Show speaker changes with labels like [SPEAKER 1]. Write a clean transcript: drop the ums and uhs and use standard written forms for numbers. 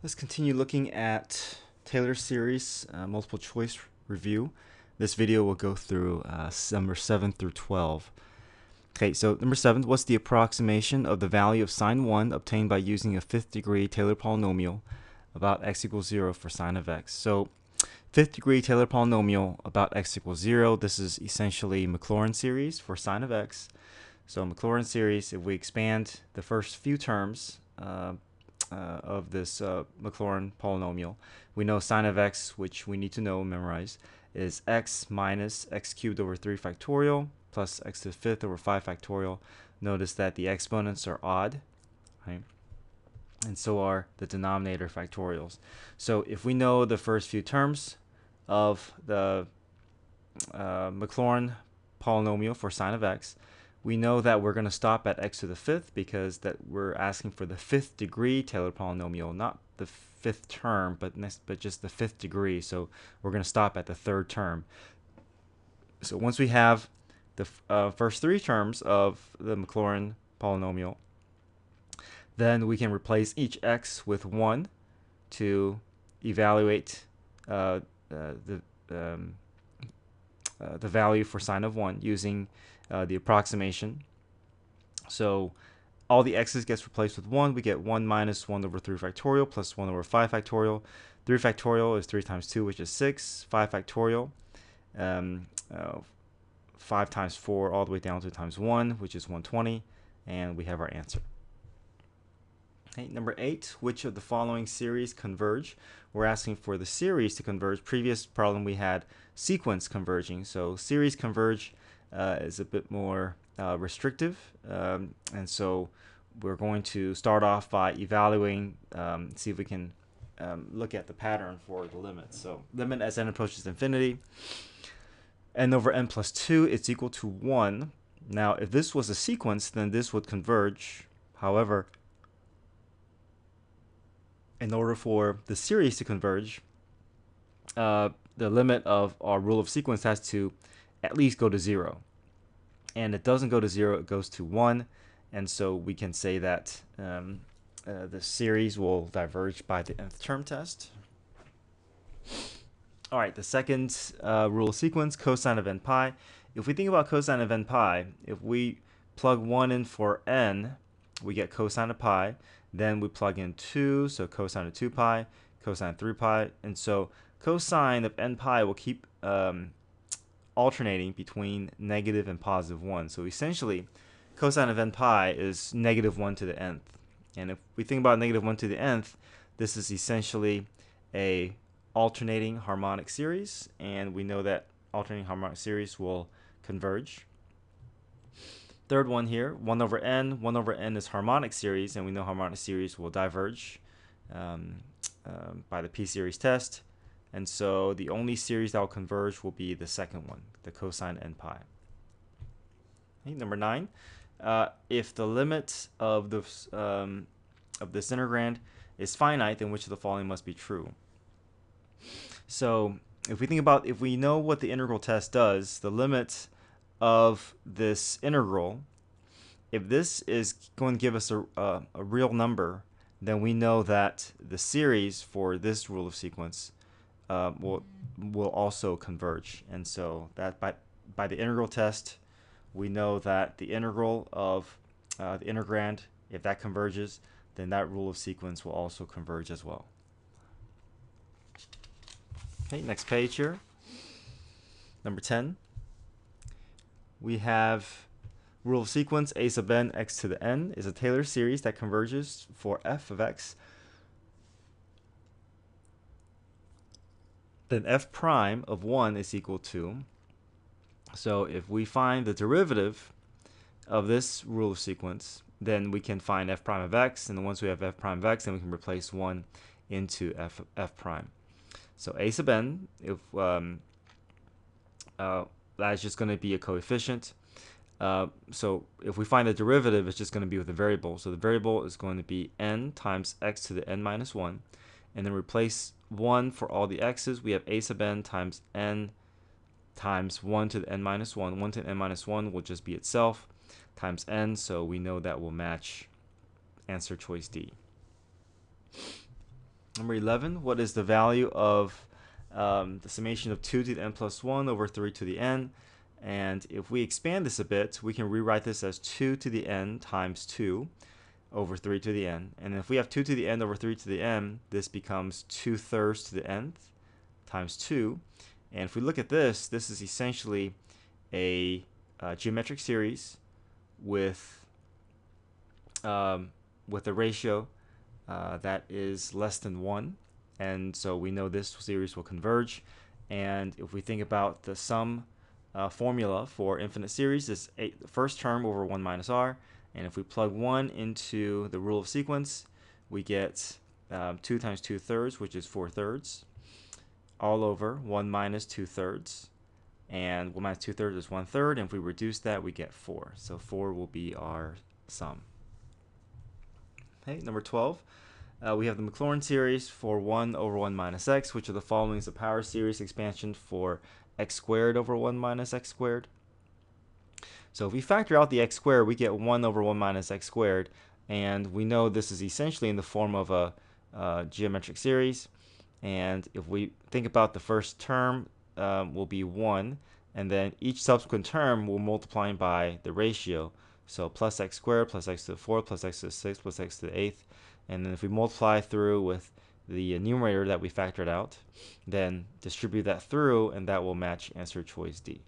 [SPEAKER 1] Let's continue looking at Taylor Series multiple choice review. This video will go through number 7 through 12. Okay, so number 7, what's the approximation of the value of sine 1 obtained by using a fifth degree Taylor polynomial about x equals 0 for sine of x? So fifth degree Taylor polynomial about x equals 0, this is essentially Maclaurin series for sine of x. So Maclaurin series, if we expand the first few terms of this Maclaurin polynomial, we know sine of x, which we need to know and memorize, is x minus x cubed over 3 factorial plus x to the fifth over 5 factorial. Notice that the exponents are odd, right? And so are the denominator factorials. So if we know the first few terms of the Maclaurin polynomial for sine of x, we know that we're going to stop at x to the fifth because that we're asking for the fifth degree Taylor polynomial, not the fifth term, but just the fifth degree. So we're going to stop at the third term. So once we have the first three terms of the Maclaurin polynomial, then we can replace each x with 1 to evaluate the value for sine of 1 using the approximation. So all the x's gets replaced with 1. We get 1 minus 1 over 3 factorial plus 1 over 5 factorial. 3 factorial is 3 times 2, which is 6. 5 factorial, 5 times 4 all the way down to times 1, which is 120. And we have our answer. Okay, number 8, which of the following series converge? We're asking for the series to converge. Previous problem we had sequence converging. So series converge is a bit more restrictive, and so we're going to start off by evaluating, see if we can look at the pattern for the limits. So limit as n approaches infinity, n over n plus 2 is equal to 1. Now if this was a sequence, then this would converge. However, in order for the series to converge, the limit of our rule of sequence has to at least go to 0. And it doesn't go to 0, it goes to 1. And so we can say that the series will diverge by the nth term test. All right, the second rule of sequence, cosine of n pi. If we think about cosine of n pi, if we plug 1 in for n, we get cosine of pi. Then we plug in 2, so cosine of 2 pi, cosine of 3 pi. And so cosine of n pi will keep alternating between negative and positive 1. So essentially, cosine of n pi is negative 1 to the nth. And if we think about negative 1 to the nth, this is essentially a alternating harmonic series. And we know that alternating harmonic series will converge. Third one here, 1 over n. 1 over n is harmonic series, and we know harmonic series will diverge by the p-series test. And so the only series that will converge will be the second one, the cosine n pi. Okay, number 9, if the limit of this integrand is finite, then which of the following must be true? So if we think about, if we know what the integral test does, the limit of this integral, if this is going to give us a real number, then we know that the series for this rule of sequence will also converge. And so that by the integral test, we know that the integral of the integrand, if that converges, then that rule of sequence will also converge as well. Okay, next page here. Number 10. We have rule of sequence a sub n x to the n is a Taylor series that converges for f of x. Then f prime of 1 is equal to, so if we find the derivative of this rule of sequence, then we can find f prime of x, and then once we have f prime of x, then we can replace 1 into f prime. So a sub n, if that's just going to be a coefficient. So if we find the derivative, it's just going to be with the variable. So the variable is going to be n times x to the n minus 1. And then replace 1 for all the x's. We have a sub n times 1 to the n minus 1. 1 to the n minus 1 will just be itself times n. So we know that will match answer choice D. Number 11, what is the value of the summation of 2 to the n plus 1 over 3 to the n? And if we expand this a bit, we can rewrite this as 2 to the n times 2 over 3 to the n. And if we have 2 to the n over 3 to the n, this becomes 2/3 to the nth times 2. And if we look at this, this is essentially a geometric series with a ratio that is less than 1. And so we know this series will converge. And if we think about the sum formula for infinite series, is the first term over 1 minus r. And if we plug 1 into the rule of sequence, we get 2 times 2/3, which is 4/3, all over 1 minus 2/3. And 1 minus 2/3 is 1/3. And if we reduce that, we get 4. So 4 will be our sum. Okay, number 12. We have the Maclaurin series for 1 over 1 minus x, which are the following is the power series expansion for x squared over 1 minus x squared. So if we factor out the x squared, we get 1 over 1 minus x squared. And we know this is essentially in the form of a geometric series. And if we think about the first term will be 1. And then each subsequent term will multiply by the ratio. So plus x squared plus x to the 4th plus x to the 6th plus x to the 8th. And then if we multiply through with the numerator that we factored out, then distribute that through, and that will match answer choice D.